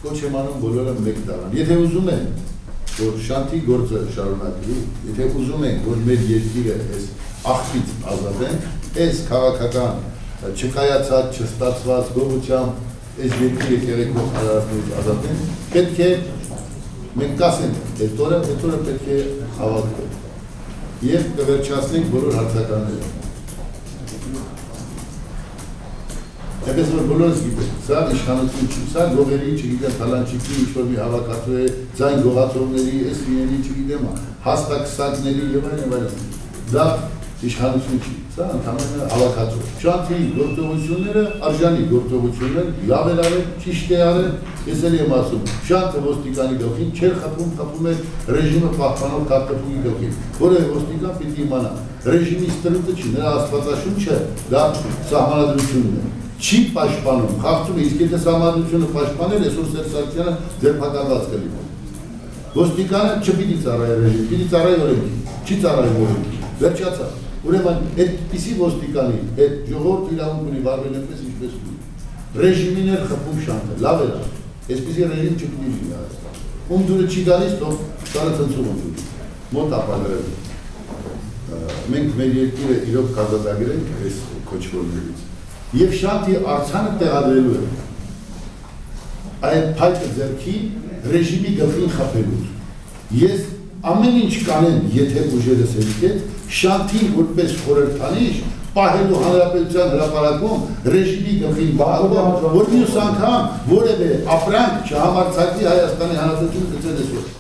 Կոչ եմ անում բոլորը մեկ դառան։ Եթե ուզում են, որ շանթի գործը շարունակվի, եթե ուզում են, որ մեր երկիրը այս աղբից ազատեն, այս քաղաքական չկայացած, չստացված գողությամբ այս երկիրը եկեղեցու արարածներից ազատեն, պետք է մենք կասենք, այդ օրը պետք է հավաքվենք եւ կվերջացնենք բոլոր հարցականները։ Այնպես որ բոլորս գիտենք, սա իշխանություն չի, սա գողերի, չգիտեմ, թալանչիկի, ինչ-որ մի հավաքածու է, ձայն գողացողների, էսվիների, չգիտեմ, հաստակսակների եւ այլն։ Դա իշխանություն չի, սա ընդհանրապես հավաքածու։ Շանթի գործողությունները արժանի գործողություններ, լավ էր արել, ճիշտ է արել, ես էլ եմ ասում, շանթը ոստիկանի գլխին չէր խփում է ռեժիմը պահպանող կարգապահի գլխին, որը ոստիկան պիտի իմանա, ռեժիմի ստրուկը չի, նրա աստվածաշունչը դա սահմանադրությունն է։ Չի պաշտպանում, խախտում է, իսկ եթե սահմանադրությունը պաշտպանել, այսօր Սերժ Սարգսյանը ձերբակալված կլինի։ Ոստիկանը չպիտի ծառայի ռեժիմին, պիտի ծառայի օրենքին, չի ծառայում օրենքին, վերջացավ։ Ուրեմն այդպիսի ոստիկանի այդ ժողովուրդը իրավունք ունի վարվել այնպես ինչպես ունի։ Ռեժիմին էր խփում շանթը, լավ էր, այսպիսի ռեժիմ չպիտի լինի Հայաստանում։ Ում դուրը չի գալիս, թող տարածնցում ունի, մոտ ապագայում։ Մենք մեր երկիրը իրոք կազատագրենք այս քոչվորներից։ Եվ շանթի արձանը տեղադրելու է այդ փայտը ձեռքի ռեժիմի գլխին խփելու։ Ես ամեն ինչ կանեմ, եթե ուժերս հետ, շանթին որպես խորհրդանիշ պահելու հանրապետության հրապարակում ռեժիմի գլխին բաղով, որ մյուս անգամ որևէ ապրանք չհամարձակվի Հայաստանի Հանրապետություն գծել այսօր։